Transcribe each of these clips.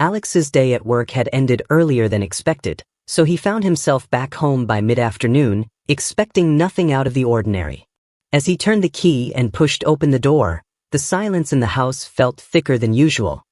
Alex's day at work had ended earlier than expected, so he found himself back home by mid-afternoon, expecting nothing out of the ordinary. As he turned the key and pushed open the door, the silence in the house felt thicker than usual.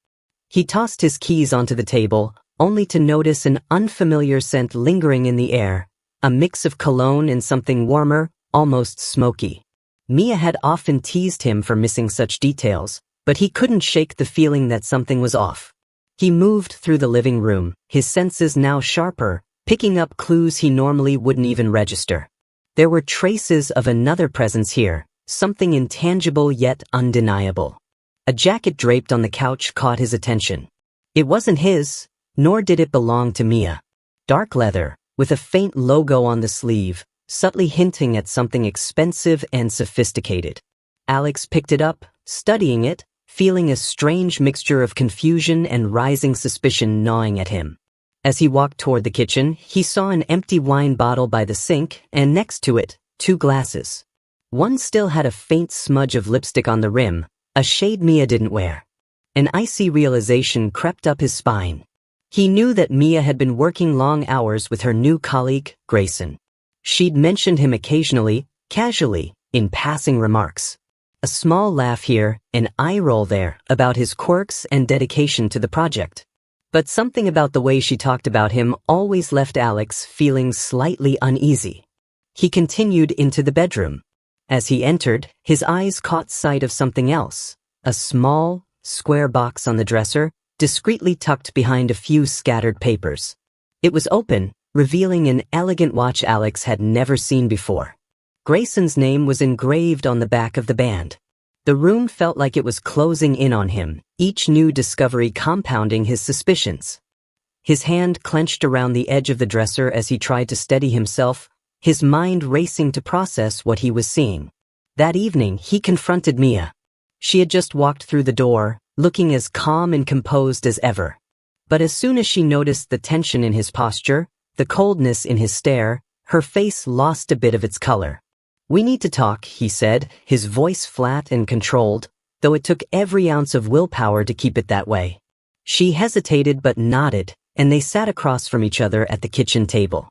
He tossed his keys onto the table, only to notice an unfamiliar scent lingering in the air, a mix of cologne and something warmer, almost smoky. Mia had often teased him for missing such details, but he couldn't shake the feeling that something was off. He moved through the living room, his senses now sharper, picking up clues he normally wouldn't even register. There were traces of another presence here, something intangible yet undeniable. A jacket draped on the couch caught his attention. It wasn't his, nor did it belong to Mia. Dark leather, with a faint logo on the sleeve, subtly hinting at something expensive and sophisticated. Alex picked it up, studying it, feeling a strange mixture of confusion and rising suspicion gnawing at him. As he walked toward the kitchen, he saw an empty wine bottle by the sink, and next to it, 2 glasses. One still had a faint smudge of lipstick on the rim, a shade Mia didn't wear. An icy realization crept up his spine. He knew that Mia had been working long hours with her new colleague, Grayson. She'd mentioned him occasionally, casually, in passing remarks. A small laugh here, an eye roll there, about his quirks and dedication to the project. But something about the way she talked about him always left Alex feeling slightly uneasy. He continued into the bedroom. As he entered, his eyes caught sight of something else, a small, square box on the dresser, discreetly tucked behind a few scattered papers. It was open, revealing an elegant watch Alex had never seen before. Grayson's name was engraved on the back of the band. The room felt like it was closing in on him, each new discovery compounding his suspicions. His hand clenched around the edge of the dresser as he tried to steady himself, his mind racing to process what he was seeing. That evening, he confronted Mia. She had just walked through the door, looking as calm and composed as ever. But as soon as she noticed the tension in his posture, the coldness in his stare, her face lost a bit of its color. "We need to talk," he said, his voice flat and controlled, though it took every ounce of willpower to keep it that way. She hesitated but nodded, and they sat across from each other at the kitchen table.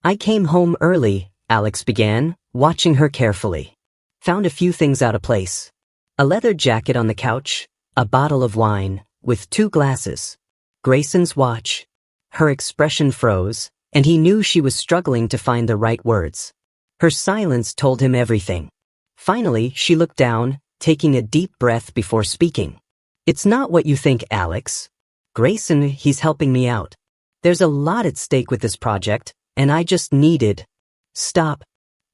"I came home early," Alex began, watching her carefully. "Found a few things out of place. A leather jacket on the couch, a bottle of wine, with 2 glasses. Grayson's watch." Her expression froze, and he knew she was struggling to find the right words. Her silence told him everything. Finally, she looked down, taking a deep breath before speaking. "It's not what you think, Alex. Grayson, he's helping me out. There's a lot at stake with this project, and I just needed—" "Stop."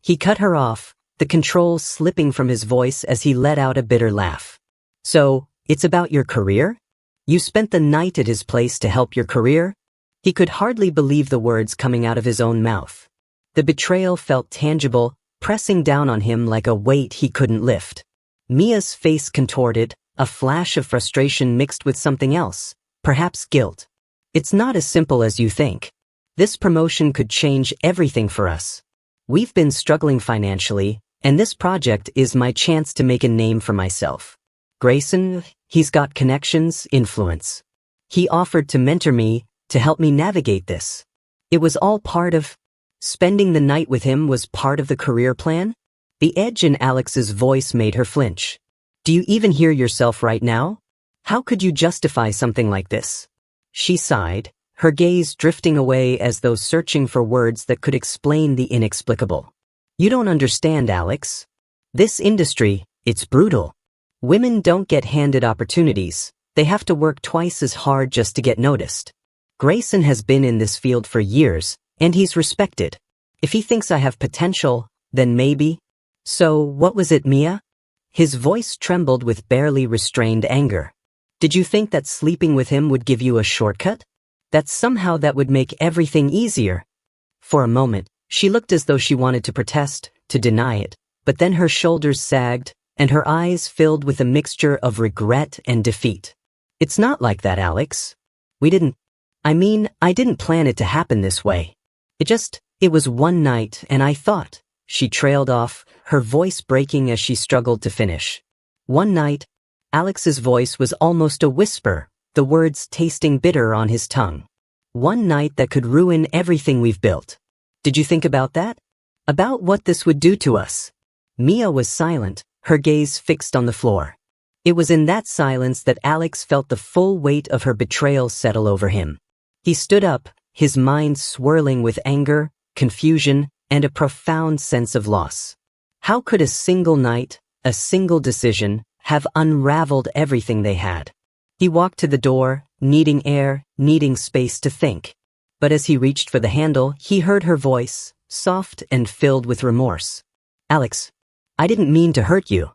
He cut her off, the control slipping from his voice as he let out a bitter laugh. "So, it's about your career? You spent the night at his place to help your career?" He could hardly believe the words coming out of his own mouth. The betrayal felt tangible, pressing down on him like a weight he couldn't lift. Mia's face contorted, a flash of frustration mixed with something else, perhaps guilt. "It's not as simple as you think. This promotion could change everything for us. We've been struggling financially, and this project is my chance to make a name for myself. Grayson, he's got connections, influence. He offered to mentor me, to help me navigate this. It was all part of— Spending the night with him was part of the career plan?" The edge in Alex's voice made her flinch. "Do you even hear yourself right now? How could you justify something like this?" She sighed, her gaze drifting away as though searching for words that could explain the inexplicable. "You don't understand, Alex. This industry, it's brutal. Women don't get handed opportunities. They have to work twice as hard just to get noticed. Grayson has been in this field for years, and he's respected. If he thinks I have potential, then maybe—" "So, what was it, Mia?" His voice trembled with barely restrained anger. "Did you think that sleeping with him would give you a shortcut? That somehow that would make everything easier?" For a moment, she looked as though she wanted to protest, to deny it, but then her shoulders sagged, and her eyes filled with a mixture of regret and defeat. "It's not like that, Alex. I didn't plan it to happen this way. It was one night, and I thought—" She trailed off, her voice breaking as she struggled to finish. "One night." Alex's voice was almost a whisper, the words tasting bitter on his tongue. One night that could ruin everything we've built. Did you think about that? About what this would do to us? Mia was silent, her gaze fixed on the floor. It was in that silence that Alex felt the full weight of her betrayal settle over him. He stood up, his mind swirling with anger, confusion, and a profound sense of loss. How could a single night, a single decision, have unraveled everything they had? He walked to the door, needing air, needing space to think. But as he reached for the handle, he heard her voice, soft and filled with remorse. Alex, I didn't mean to hurt you.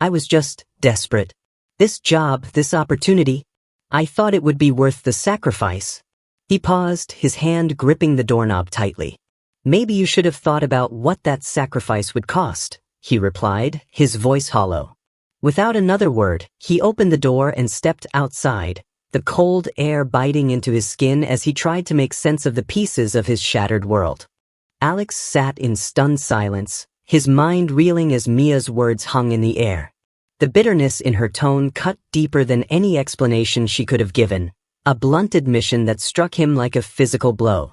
I was just desperate. This job, this opportunity, I thought it would be worth the sacrifice. He paused, his hand gripping the doorknob tightly. Maybe you should have thought about what that sacrifice would cost, he replied, his voice hollow. Without another word, he opened the door and stepped outside, the cold air biting into his skin as he tried to make sense of the pieces of his shattered world. Alex sat in stunned silence, his mind reeling as Mia's words hung in the air. The bitterness in her tone cut deeper than any explanation she could have given, a blunt admission that struck him like a physical blow.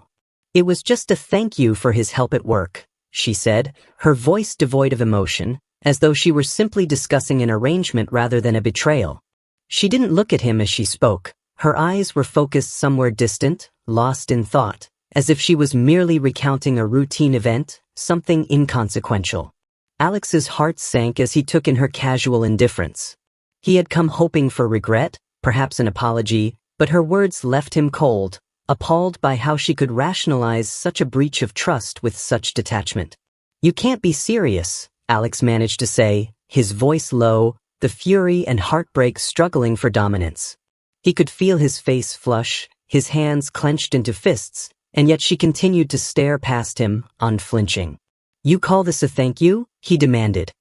It was just a thank you for his help at work, she said, her voice devoid of emotion, as though she were simply discussing an arrangement rather than a betrayal. She didn't look at him as she spoke. Her eyes were focused somewhere distant, lost in thought, as if she was merely recounting a routine event, something inconsequential. Alex's heart sank as he took in her casual indifference. He had come hoping for regret, perhaps an apology, but her words left him cold, appalled by how she could rationalize such a breach of trust with such detachment. You can't be serious, Alex managed to say, his voice low, the fury and heartbreak struggling for dominance. He could feel his face flush, his hands clenched into fists, and yet she continued to stare past him, unflinching. You call this a thank you? He demanded.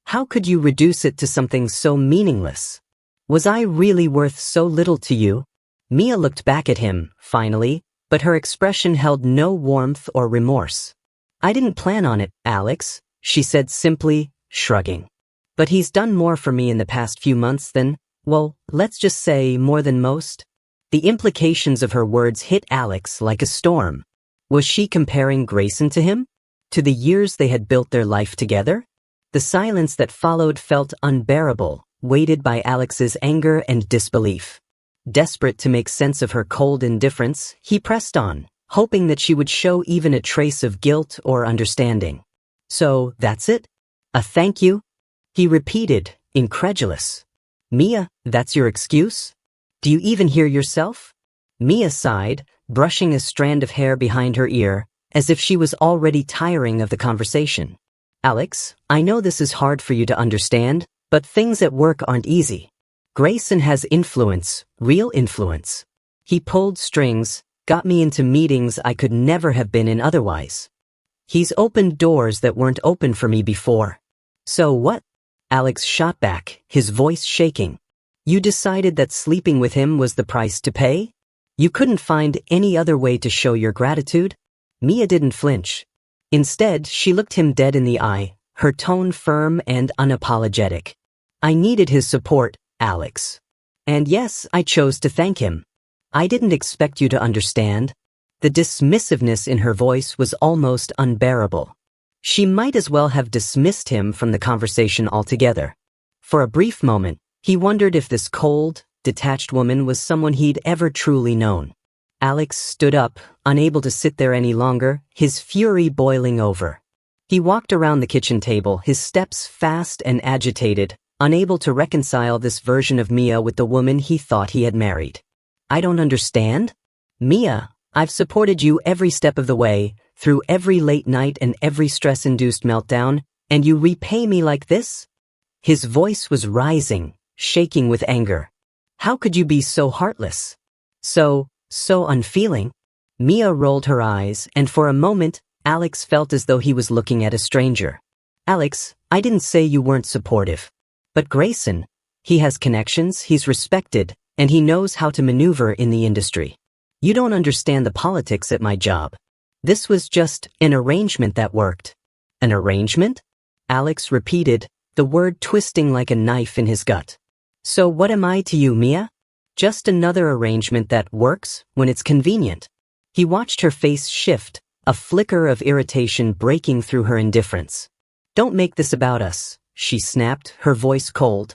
How could you reduce it to something so meaningless? Was I really worth so little to you? Mia looked back at him, finally, but her expression held no warmth or remorse. I didn't plan on it, Alex, she said simply, shrugging. But he's done more for me in the past few months than, well, let's just say more than most. The implications of her words hit Alex like a storm. Was she comparing Grayson to him? To the years they had built their life together? The silence that followed felt unbearable, weighted by Alex's anger and disbelief. Desperate to make sense of her cold indifference, he pressed on, hoping that she would show even a trace of guilt or understanding. So, that's it? A thank you? He repeated, incredulous. Mia, that's your excuse? Do you even hear yourself? Mia sighed, brushing a strand of hair behind her ear, as if she was already tiring of the conversation. Alex, I know this is hard for you to understand, but things at work aren't easy. Grayson has influence, real influence. He pulled strings, got me into meetings I could never have been in otherwise. He's opened doors that weren't open for me before. So what? Alex shot back, his voice shaking. You decided that sleeping with him was the price to pay? You couldn't find any other way to show your gratitude? Mia didn't flinch. Instead, she looked him dead in the eye, her tone firm and unapologetic. I needed his support, Alex. And yes, I chose to thank him. I didn't expect you to understand. The dismissiveness in her voice was almost unbearable. She might as well have dismissed him from the conversation altogether. For a brief moment, he wondered if this cold, detached woman was someone he'd ever truly known. Alex stood up, unable to sit there any longer, his fury boiling over. He walked around the kitchen table, his steps fast and agitated, unable to reconcile this version of Mia with the woman he thought he had married. I don't understand. Mia, I've supported you every step of the way, through every late night and every stress-induced meltdown, and you repay me like this? His voice was rising, shaking with anger. How could you be so heartless? So unfeeling? Mia rolled her eyes, and for a moment, Alex felt as though he was looking at a stranger. Alex, I didn't say you weren't supportive. But Grayson, he has connections, he's respected, and he knows how to maneuver in the industry. You don't understand the politics at my job. This was just an arrangement that worked. An arrangement? Alex repeated, the word twisting like a knife in his gut. So what am I to you, Mia? Just another arrangement that works when it's convenient. He watched her face shift, a flicker of irritation breaking through her indifference. Don't make this about us, she snapped, her voice cold.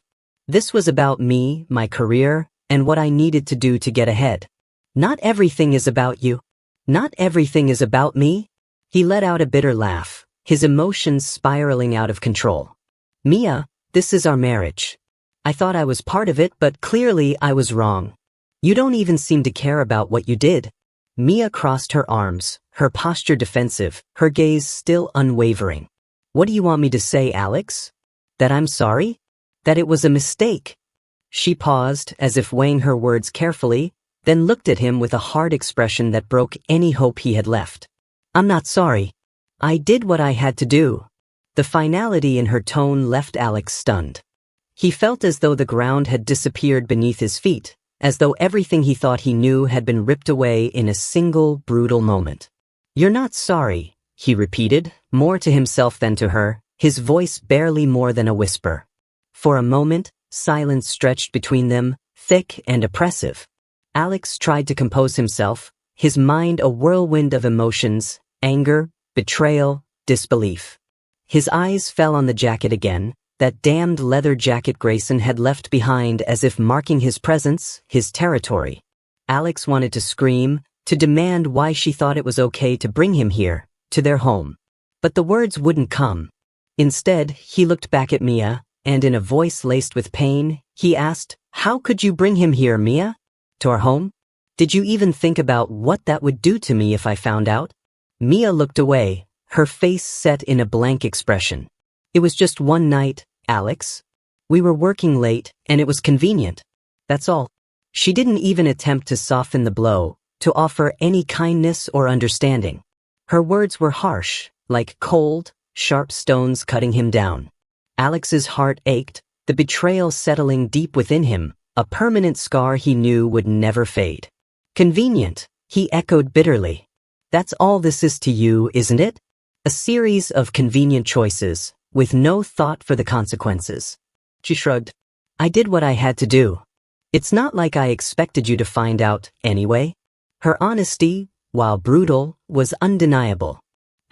This was about me, my career, and what I needed to do to get ahead. Not everything is about you. Not everything is about me. He let out a bitter laugh, his emotions spiraling out of control. Mia, this is our marriage. I thought I was part of it, but clearly I was wrong. You don't even seem to care about what you did. Mia crossed her arms, her posture defensive, her gaze still unwavering. What do you want me to say, Alex? That I'm sorry? That it was a mistake? She paused, as if weighing her words carefully, then looked at him with a hard expression that broke any hope he had left. I'm not sorry. I did what I had to do. The finality in her tone left Alex stunned. He felt as though the ground had disappeared beneath his feet, as though everything he thought he knew had been ripped away in a single, brutal moment. You're not sorry, he repeated, more to himself than to her, his voice barely more than a whisper. For a moment, silence stretched between them, thick and oppressive. Alex tried to compose himself, his mind a whirlwind of emotions, anger, betrayal, disbelief. His eyes fell on the jacket again, that damned leather jacket Grayson had left behind as if marking his presence, his territory. Alex wanted to scream, to demand why she thought it was okay to bring him here, to their home. But the words wouldn't come. Instead, he looked back at Mia, and in a voice laced with pain, he asked, How could you bring him here, Mia? To our home? Did you even think about what that would do to me if I found out? Mia looked away, her face set in a blank expression. It was just one night, Alex. We were working late, and it was convenient. That's all. She didn't even attempt to soften the blow, to offer any kindness or understanding. Her words were harsh, like cold, sharp stones cutting him down. Alex's heart ached, the betrayal settling deep within him, a permanent scar he knew would never fade. Convenient, he echoed bitterly. That's all this is to you, isn't it? A series of convenient choices, with no thought for the consequences. She shrugged. I did what I had to do. It's not like I expected you to find out, anyway. Her honesty, while brutal, was undeniable.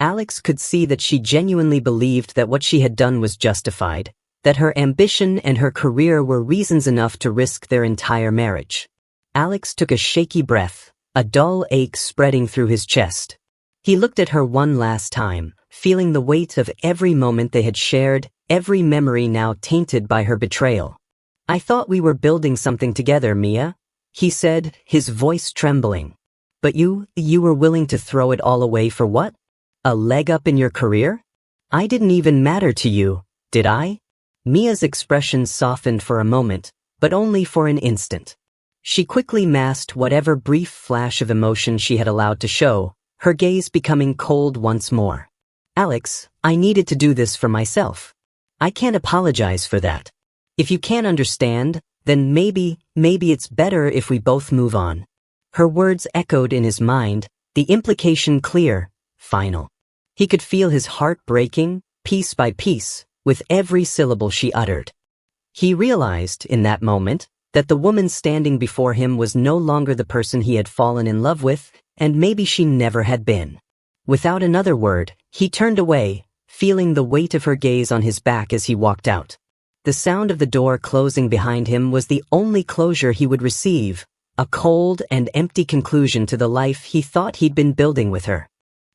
Alex could see that she genuinely believed that what she had done was justified, that her ambition and her career were reasons enough to risk their entire marriage. Alex took a shaky breath, a dull ache spreading through his chest. He looked at her one last time, feeling the weight of every moment they had shared, every memory now tainted by her betrayal. I thought we were building something together, Mia, he said, his voice trembling. But you were willing to throw it all away for what? A leg up in your career? I didn't even matter to you, did I? Mia's expression softened for a moment, but only for an instant. She quickly masked whatever brief flash of emotion she had allowed to show, her gaze becoming cold once more. Alex, I needed to do this for myself. I can't apologize for that. If you can't understand, then maybe it's better if we both move on. Her words echoed in his mind, the implication clear, final. He could feel his heart breaking, piece by piece, with every syllable she uttered. He realized, in that moment, that the woman standing before him was no longer the person he had fallen in love with, and maybe she never had been. Without another word, he turned away, feeling the weight of her gaze on his back as he walked out. The sound of the door closing behind him was the only closure he would receive, a cold and empty conclusion to the life he thought he'd been building with her.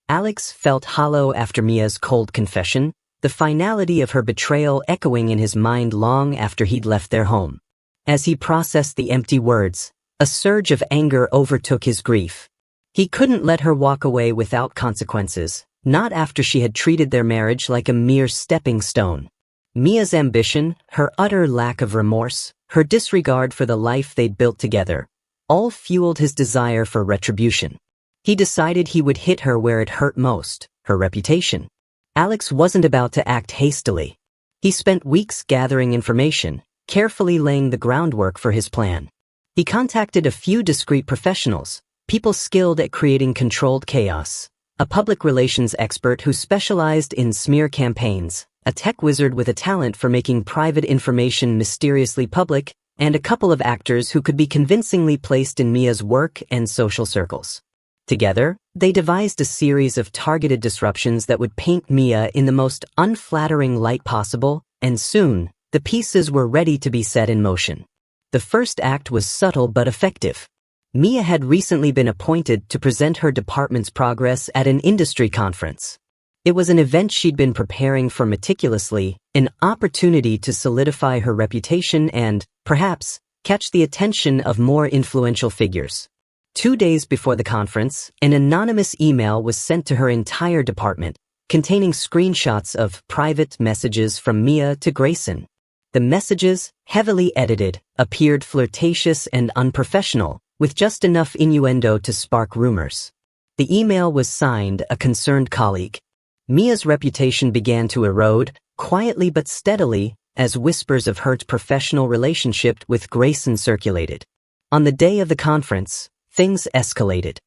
Alex felt hollow after Mia's cold confession, the finality of her betrayal echoing in his mind long after he'd left their home. As he processed the empty words, a surge of anger overtook his grief. He couldn't let her walk away without consequences, not after she had treated their marriage like a mere stepping stone. Mia's ambition, her utter lack of remorse, her disregard for the life they'd built together, all fueled his desire for retribution. He decided he would hit her where it hurt most, her reputation. Alex wasn't about to act hastily. He spent weeks gathering information, carefully laying the groundwork for his plan. He contacted a few discreet professionals, people skilled at creating controlled chaos, a public relations expert who specialized in smear campaigns, a tech wizard with a talent for making private information mysteriously public, and a couple of actors who could be convincingly placed in Mia's work and social circles. Together, they devised a series of targeted disruptions that would paint Mia in the most unflattering light possible, and soon, the pieces were ready to be set in motion. The first act was subtle but effective. Mia had recently been appointed to present her department's progress at an industry conference. It was an event she'd been preparing for meticulously, an opportunity to solidify her reputation and, perhaps, catch the attention of more influential figures. 2 days before the conference, an anonymous email was sent to her entire department, containing screenshots of private messages from Mia to Grayson. The messages, heavily edited, appeared flirtatious and unprofessional, with just enough innuendo to spark rumors. The email was signed "A Concerned Colleague." Mia's reputation began to erode, quietly but steadily, as whispers of her professional relationship with Grayson circulated. On the day of the conference, things escalated.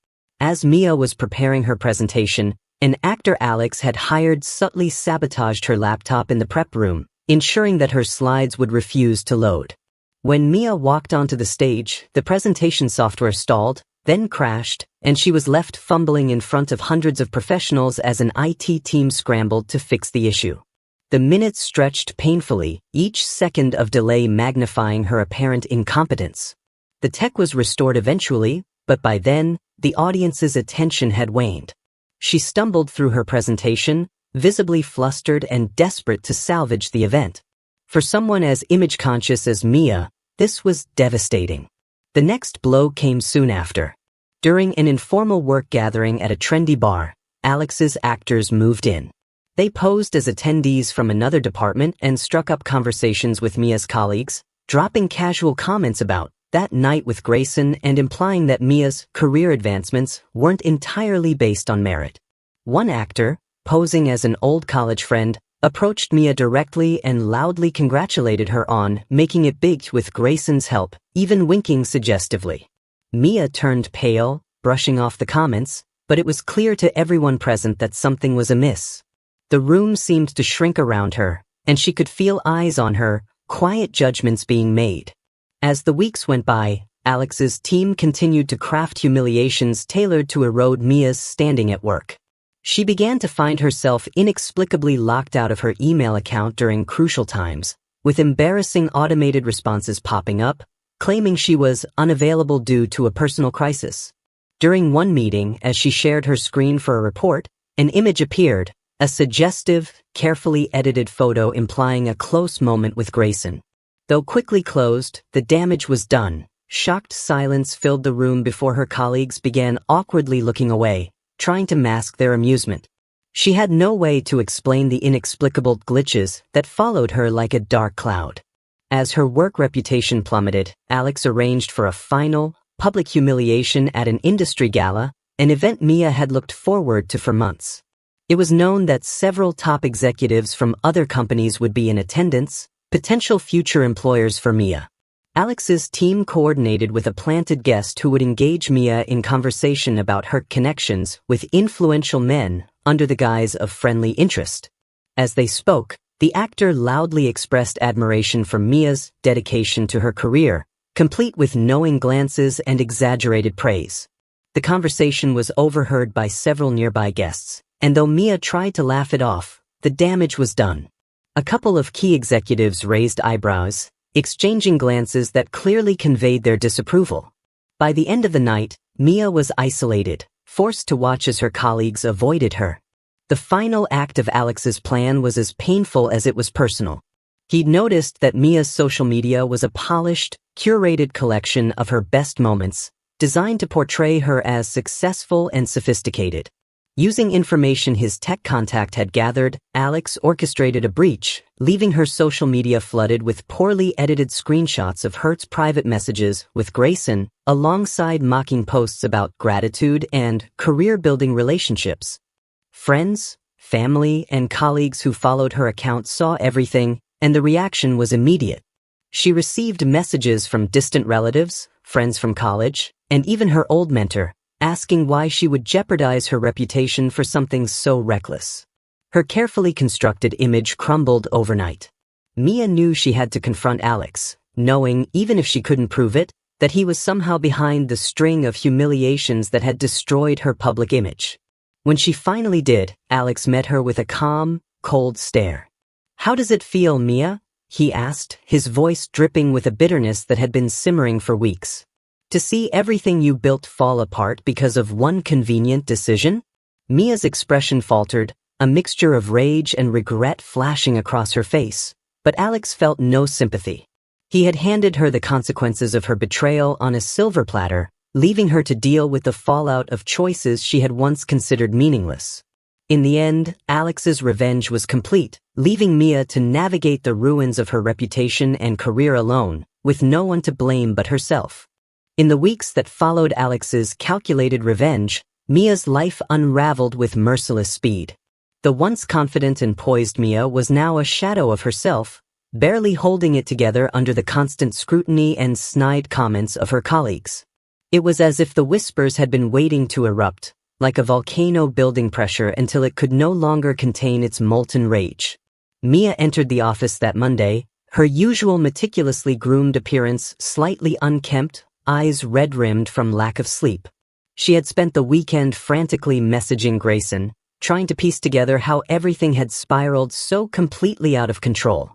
As Mia was preparing her presentation, an actor Alex had hired subtly sabotaged her laptop in the prep room, ensuring that her slides would refuse to load. When Mia walked onto the stage, the presentation software stalled, then crashed, and she was left fumbling in front of hundreds of professionals as an IT team scrambled to fix the issue. The minutes stretched painfully, each second of delay magnifying her apparent incompetence. The tech was restored eventually, but by then, the audience's attention had waned. She stumbled through her presentation, visibly flustered and desperate to salvage the event. For someone as image-conscious as Mia, this was devastating. The next blow came soon after. During an informal work gathering at a trendy bar, Alex's actors moved in. They posed as attendees from another department and struck up conversations with Mia's colleagues, dropping casual comments about that night with Grayson and implying that Mia's career advancements weren't entirely based on merit. One actor, posing as an old college friend, approached Mia directly and loudly congratulated her on making it big with Grayson's help, even winking suggestively. Mia turned pale, brushing off the comments, but it was clear to everyone present that something was amiss. The room seemed to shrink around her, and she could feel eyes on her, quiet judgments being made. As the weeks went by, Alex's team continued to craft humiliations tailored to erode Mia's standing at work. She began to find herself inexplicably locked out of her email account during crucial times, with embarrassing automated responses popping up, claiming she was unavailable due to a personal crisis. During one meeting, as she shared her screen for a report, an image appeared, a suggestive, carefully edited photo implying a close moment with Grayson. Though quickly closed, the damage was done. Shocked silence filled the room before her colleagues began awkwardly looking away, trying to mask their amusement. She had no way to explain the inexplicable glitches that followed her like a dark cloud. As her work reputation plummeted, Alex arranged for a final, public humiliation at an industry gala, an event Mia had looked forward to for months. It was known that several top executives from other companies would be in attendance, potential future employers for Mia. Alex's team coordinated with a planted guest who would engage Mia in conversation about her connections with influential men under the guise of friendly interest. As they spoke, the actor loudly expressed admiration for Mia's dedication to her career, complete with knowing glances and exaggerated praise. The conversation was overheard by several nearby guests, and though Mia tried to laugh it off, the damage was done. A couple of key executives raised eyebrows, exchanging glances that clearly conveyed their disapproval. By the end of the night, Mia was isolated, forced to watch as her colleagues avoided her. The final act of Alex's plan was as painful as it was personal. He'd noticed that Mia's social media was a polished, curated collection of her best moments, designed to portray her as successful and sophisticated. Using information his tech contact had gathered, Alex orchestrated a breach, leaving her social media flooded with poorly edited screenshots of Hert's private messages with Grayson, alongside mocking posts about gratitude and career-building relationships. Friends, family, and colleagues who followed her account saw everything, and the reaction was immediate. She received messages from distant relatives, friends from college, and even her old mentor, asking why she would jeopardize her reputation for something so reckless. Her carefully constructed image crumbled overnight. Mia knew she had to confront Alex, knowing, even if she couldn't prove it, that he was somehow behind the string of humiliations that had destroyed her public image. When she finally did, Alex met her with a calm, cold stare. "How does it feel, Mia?" he asked, his voice dripping with a bitterness that had been simmering for weeks. "To see everything you built fall apart because of one convenient decision?" Mia's expression faltered, a mixture of rage and regret flashing across her face, but Alex felt no sympathy. He had handed her the consequences of her betrayal on a silver platter, leaving her to deal with the fallout of choices she had once considered meaningless. In the end, Alex's revenge was complete, leaving Mia to navigate the ruins of her reputation and career alone, with no one to blame but herself. In the weeks that followed Alex's calculated revenge, Mia's life unraveled with merciless speed. The once confident and poised Mia was now a shadow of herself, barely holding it together under the constant scrutiny and snide comments of her colleagues. It was as if the whispers had been waiting to erupt, like a volcano building pressure until it could no longer contain its molten rage. Mia entered the office that Monday, her usual meticulously groomed appearance slightly unkempt, eyes red-rimmed from lack of sleep. She had spent the weekend frantically messaging Grayson, trying to piece together how everything had spiraled so completely out of control.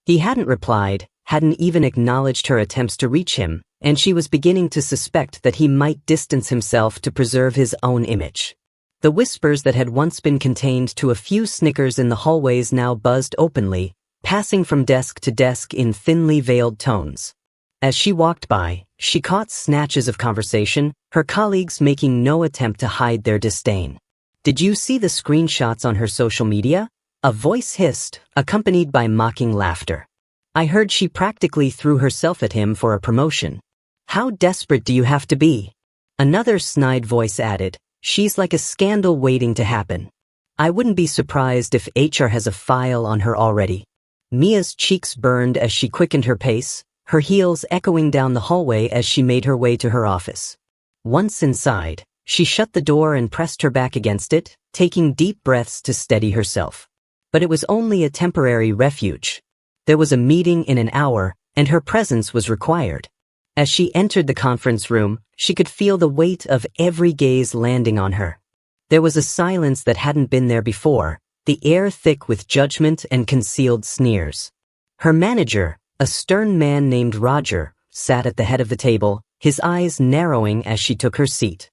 He hadn't replied, hadn't even acknowledged her attempts to reach him, and she was beginning to suspect that he might distance himself to preserve his own image. The whispers that had once been contained to a few snickers in the hallways now buzzed openly, passing from desk to desk in thinly veiled tones. As she walked by, she caught snatches of conversation, her colleagues making no attempt to hide their disdain. "Did you see the screenshots on her social media?" A voice hissed, accompanied by mocking laughter. "I heard she practically threw herself at him for a promotion. How desperate do you have to be?" Another snide voice added, "She's like a scandal waiting to happen. I wouldn't be surprised if HR has a file on her already." Mia's cheeks burned as she quickened her pace, her heels echoing down the hallway as she made her way to her office. Once inside, she shut the door and pressed her back against it, taking deep breaths to steady herself. But it was only a temporary refuge. There was a meeting in an hour, and her presence was required. As she entered the conference room, she could feel the weight of every gaze landing on her. There was a silence that hadn't been there before, the air thick with judgment and concealed sneers. Her manager, a stern man named Roger, sat at the head of the table, his eyes narrowing as she took her seat.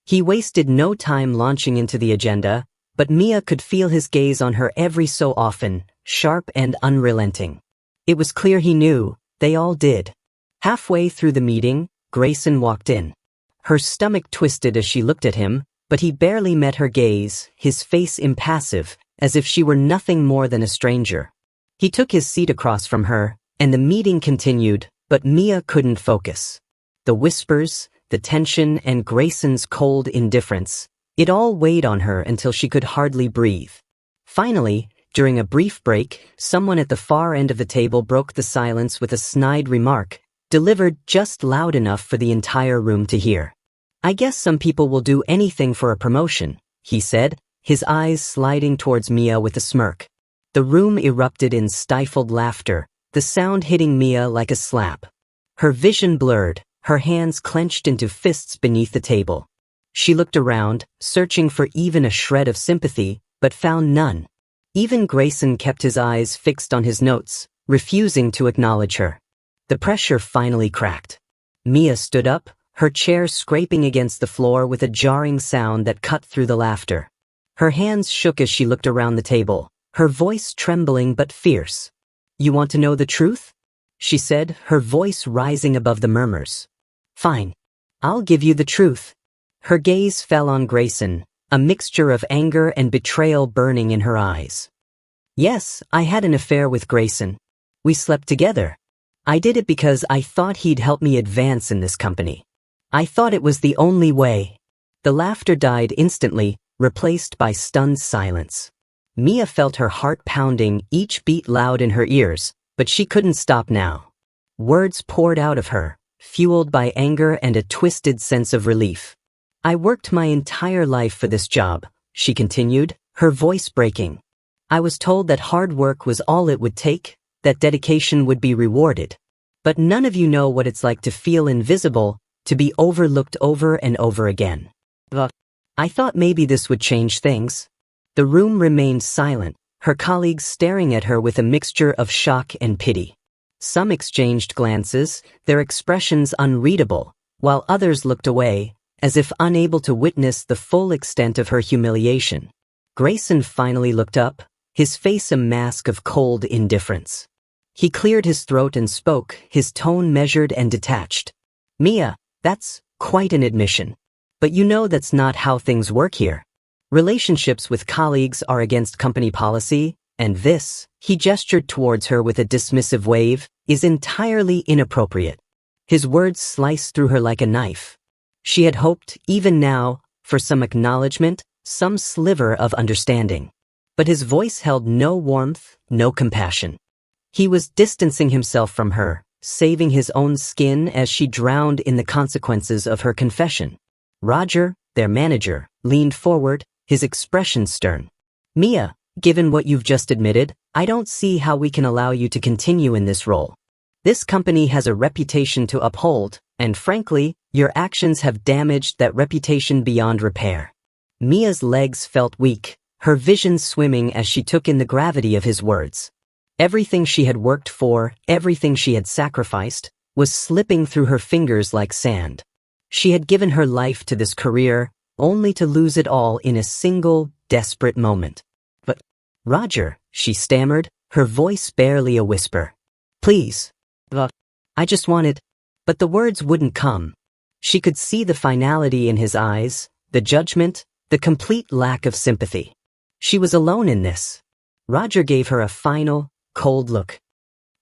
He wasted no time launching into the agenda, but Mia could feel his gaze on her every so often, sharp and unrelenting. It was clear he knew, they all did. Halfway through the meeting, Grayson walked in. Her stomach twisted as she looked at him, but he barely met her gaze, his face impassive, as if she were nothing more than a stranger. He took his seat across from her, and the meeting continued, but Mia couldn't focus. The whispers, the tension, and Grayson's cold indifference, it all weighed on her until she could hardly breathe. Finally, during a brief break, someone at the far end of the table broke the silence with a snide remark, delivered just loud enough for the entire room to hear. "I guess some people will do anything for a promotion," he said, his eyes sliding towards Mia with a smirk. The room erupted in stifled laughter, the sound hitting Mia like a slap. Her vision blurred, her hands clenched into fists beneath the table. She looked around, searching for even a shred of sympathy, but found none. Even Grayson kept his eyes fixed on his notes, refusing to acknowledge her. The pressure finally cracked. Mia stood up, her chair scraping against the floor with a jarring sound that cut through the laughter. Her hands shook as she looked around the table, her voice trembling but fierce. "You want to know the truth?" she said, her voice rising above the murmurs. "Fine. I'll give you the truth." Her gaze fell on Grayson, a mixture of anger and betrayal burning in her eyes. "Yes, I had an affair with Grayson. We slept together. I did it because I thought he'd help me advance in this company. I thought it was the only way." The laughter died instantly, replaced by stunned silence. Mia felt her heart pounding, each beat loud in her ears, but she couldn't stop now. Words poured out of her, fueled by anger and a twisted sense of relief. "I worked my entire life for this job," she continued, her voice breaking. "I was told that hard work was all it would take, that dedication would be rewarded. But none of you know what it's like to feel invisible, to be overlooked over and over again. I thought maybe this would change things. The room remained silent, her colleagues staring at her with a mixture of shock and pity. Some exchanged glances, their expressions unreadable, while others looked away, as if unable to witness the full extent of her humiliation. Grayson finally looked up, his face a mask of cold indifference. He cleared his throat and spoke, his tone measured and detached. "Mia, that's quite an admission. But you know that's not how things work here. Relationships with colleagues are against company policy, and this," he gestured towards her with a dismissive wave, "is entirely inappropriate." His words sliced through her like a knife. She had hoped, even now, for some acknowledgement, some sliver of understanding. But his voice held no warmth, no compassion. He was distancing himself from her, saving his own skin as she drowned in the consequences of her confession. Roger, their manager, leaned forward, his expression stern. "Mia, given what you've just admitted, I don't see how we can allow you to continue in this role. This company has a reputation to uphold, and frankly, your actions have damaged that reputation beyond repair." Mia's legs felt weak, her vision swimming as she took in the gravity of his words. Everything she had worked for, everything she had sacrificed, was slipping through her fingers like sand. She had given her life to this career, only to lose it all in a single, desperate moment. "But, Roger," she stammered, her voice barely a whisper. "Please. I just wanted—" But the words wouldn't come. She could see the finality in his eyes, the judgment, the complete lack of sympathy. She was alone in this. Roger gave her a final, cold look.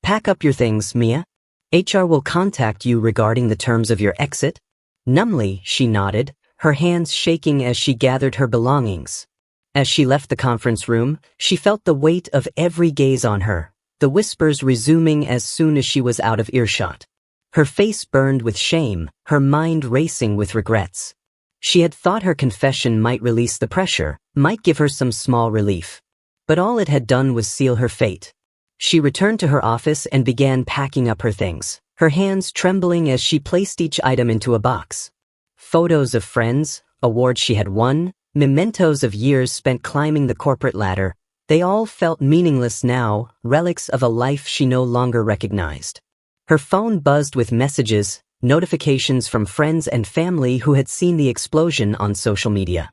"Pack up your things, Mia. HR will contact you regarding the terms of your exit." Numbly, she nodded, her hands shaking as she gathered her belongings. As she left the conference room, she felt the weight of every gaze on her, the whispers resuming as soon as she was out of earshot. Her face burned with shame, her mind racing with regrets. She had thought her confession might release the pressure, might give her some small relief. But all it had done was seal her fate. She returned to her office and began packing up her things, her hands trembling as she placed each item into a box. Photos of friends, awards she had won, mementos of years spent climbing the corporate ladder, they all felt meaningless now, relics of a life she no longer recognized. Her phone buzzed with messages, notifications from friends and family who had seen the explosion on social media.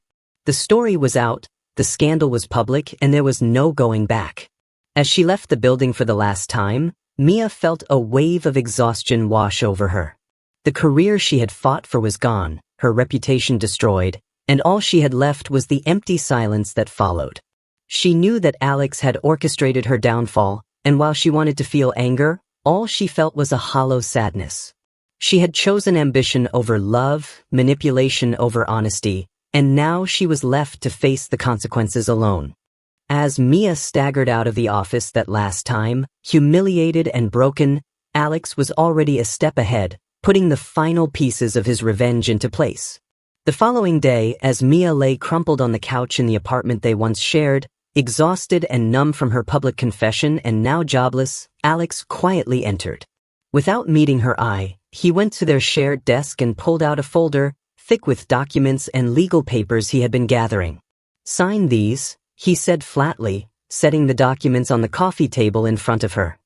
The story was out, the scandal was public, and there was no going back. As she left the building for the last time, Mia felt a wave of exhaustion wash over her. The career she had fought for was gone, her reputation destroyed, and all she had left was the empty silence that followed. She knew that Alex had orchestrated her downfall, and while she wanted to feel anger, all she felt was a hollow sadness. She had chosen ambition over love, manipulation over honesty, and now she was left to face the consequences alone. As Mia staggered out of the office that last time, humiliated and broken, Alex was already a step ahead, putting the final pieces of his revenge into place. The following day, as Mia lay crumpled on the couch in the apartment they once shared, exhausted and numb from her public confession and now jobless, Alex quietly entered. Without meeting her eye, he went to their shared desk and pulled out a folder, thick with documents and legal papers he had been gathering. "Sign these," he said flatly, setting the documents on the coffee table in front of her.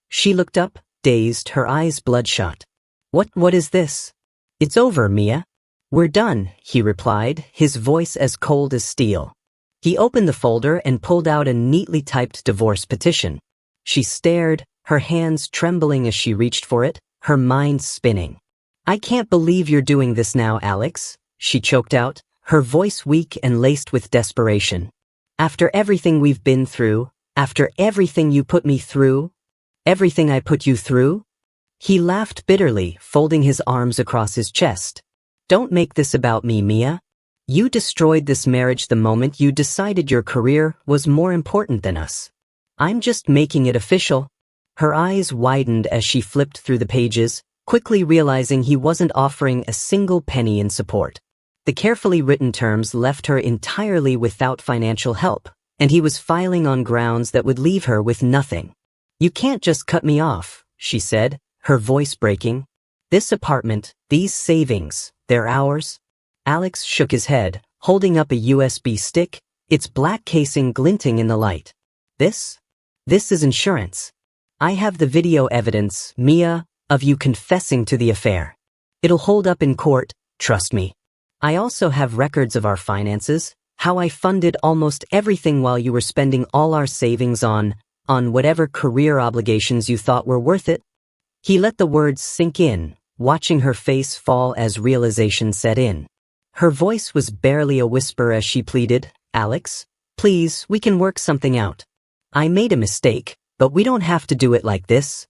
She looked up, dazed, her eyes bloodshot. What is this?" "It's over, Mia. We're done," he replied, his voice as cold as steel. He opened the folder and pulled out a neatly typed divorce petition. She stared, her hands trembling as she reached for it, her mind spinning. "I can't believe you're doing this now, Alex," she choked out, her voice weak and laced with desperation. "After everything we've been through, after everything you put me through, everything I put you through?" He laughed bitterly, folding his arms across his chest. "Don't make this about me, Mia. You destroyed this marriage the moment you decided your career was more important than us. I'm just making it official." Her eyes widened as she flipped through the pages, quickly realizing he wasn't offering a single penny in support. The carefully written terms left her entirely without financial help, and he was filing on grounds that would leave her with nothing. "You can't just cut me off," she said, her voice breaking. This apartment, these savings, they're ours? Alex shook his head, holding up a USB stick, its black casing glinting in the light. This is insurance. I have the video evidence, Mia, of you confessing to the affair. It'll hold up in court, trust me. I also have records of our finances, how I funded almost everything while you were spending all our savings on whatever career obligations you thought were worth it. He let the words sink in, watching her face fall as realization set in. Her voice was barely a whisper as she pleaded, Alex, please, we can work something out. I made a mistake, but we don't have to do it like this.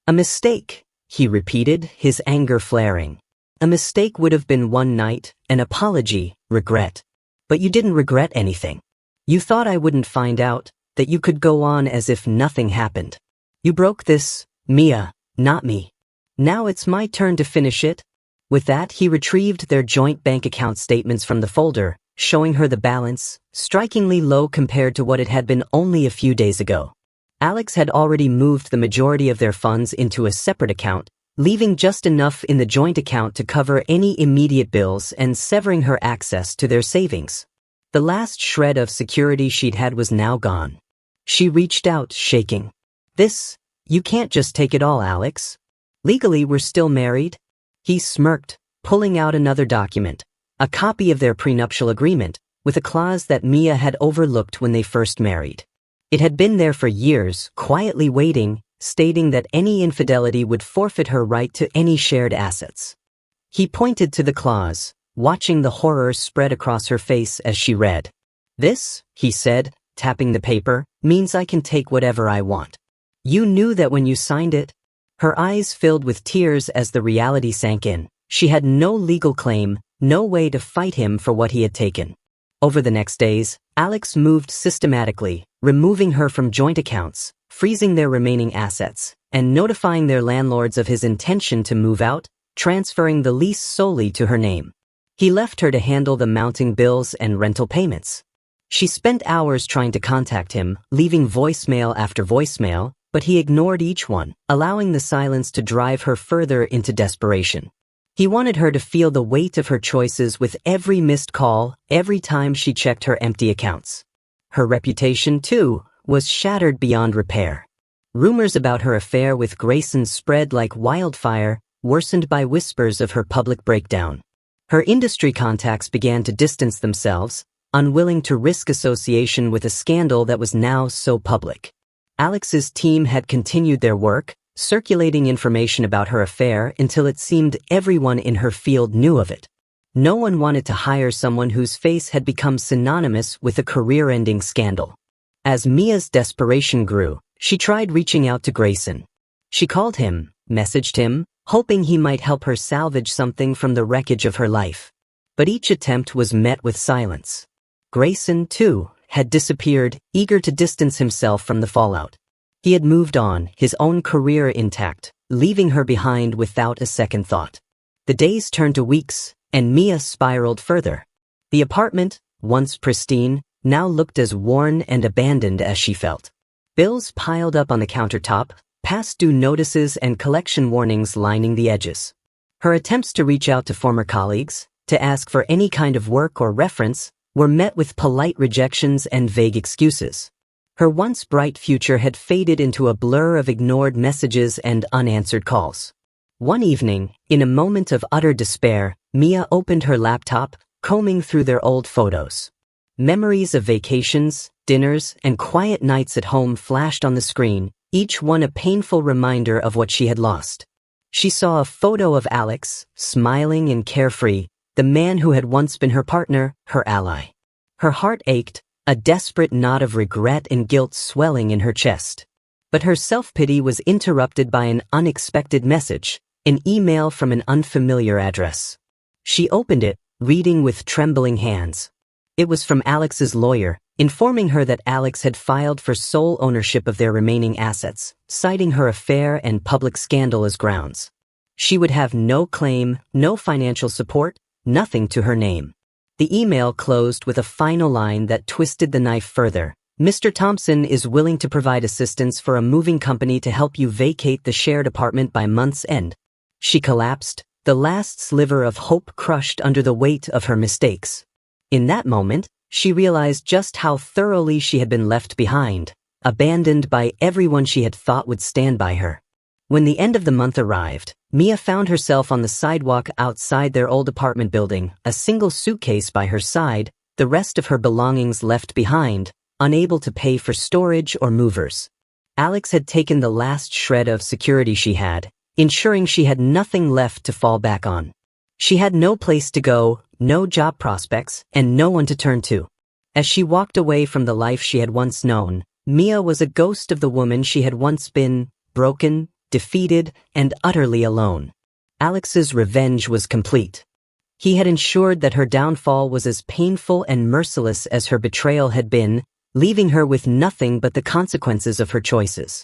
A mistake, he repeated, his anger flaring. A mistake would have been one night, an apology, regret. But you didn't regret anything. You thought I wouldn't find out, that you could go on as if nothing happened. You broke this, Mia, not me. Now it's my turn to finish it. With that, he retrieved their joint bank account statements from the folder, showing her the balance, strikingly low compared to what it had been only a few days ago. Alex had already moved the majority of their funds into a separate account, leaving just enough in the joint account to cover any immediate bills and severing her access to their savings. The last shred of security she'd had was now gone. She reached out, shaking. You can't just take it all, Alex. Legally, we're still married. He smirked, pulling out another document, a copy of their prenuptial agreement, with a clause that Mia had overlooked when they first married. It had been there for years, quietly waiting, stating that any infidelity would forfeit her right to any shared assets. He pointed to the clause, watching the horror spread across her face as she read. This, he said, tapping the paper, means I can take whatever I want. You knew that when you signed it? Her eyes filled with tears as the reality sank in. She had no legal claim, no way to fight him for what he had taken. Over the next days, Alex moved systematically, removing her from joint accounts, freezing their remaining assets, and notifying their landlords of his intention to move out, transferring the lease solely to her name. He left her to handle the mounting bills and rental payments. She spent hours trying to contact him, leaving voicemail after voicemail, but he ignored each one, allowing the silence to drive her further into desperation. He wanted her to feel the weight of her choices with every missed call, every time she checked her empty accounts. Her reputation, too, was shattered beyond repair. Rumors about her affair with Grayson spread like wildfire, worsened by whispers of her public breakdown. Her industry contacts began to distance themselves, unwilling to risk association with a scandal that was now so public. Alex's team had continued their work, circulating information about her affair until it seemed everyone in her field knew of it. No one wanted to hire someone whose face had become synonymous with a career-ending scandal. As Mia's desperation grew, she tried reaching out to Grayson. She called him, messaged him, hoping he might help her salvage something from the wreckage of her life. But each attempt was met with silence. Grayson, too, had disappeared, eager to distance himself from the fallout. He had moved on, his own career intact, leaving her behind without a second thought. The days turned to weeks, and Mia spiraled further. The apartment, once pristine, now looked as worn and abandoned as she felt. Bills piled up on the countertop, past due notices and collection warnings lining the edges. Her attempts to reach out to former colleagues, to ask for any kind of work or reference, were met with polite rejections and vague excuses. Her once bright future had faded into a blur of ignored messages and unanswered calls. One evening, in a moment of utter despair, Mia opened her laptop, combing through their old photos. Memories of vacations, dinners, and quiet nights at home flashed on the screen, each one a painful reminder of what she had lost. She saw a photo of Alex, smiling and carefree, the man who had once been her partner, her ally. Her heart ached, a desperate knot of regret and guilt swelling in her chest. But her self-pity was interrupted by an unexpected message, an email from an unfamiliar address. She opened it, reading with trembling hands. It was from Alex's lawyer, informing her that Alex had filed for sole ownership of their remaining assets, citing her affair and public scandal as grounds. She would have no claim, no financial support, nothing to her name. The email closed with a final line that twisted the knife further. Mr. Thompson is willing to provide assistance for a moving company to help you vacate the shared apartment by month's end. She collapsed, the last sliver of hope crushed under the weight of her mistakes. In that moment, she realized just how thoroughly she had been left behind, abandoned by everyone she had thought would stand by her. When the end of the month arrived, Mia found herself on the sidewalk outside their old apartment building, a single suitcase by her side, the rest of her belongings left behind, unable to pay for storage or movers. Alex had taken the last shred of security she had, ensuring she had nothing left to fall back on. She had no place to go, no job prospects, and no one to turn to. As she walked away from the life she had once known, Mia was a ghost of the woman she had once been, broken, defeated, and utterly alone. Alex's revenge was complete. He had ensured that her downfall was as painful and merciless as her betrayal had been, leaving her with nothing but the consequences of her choices.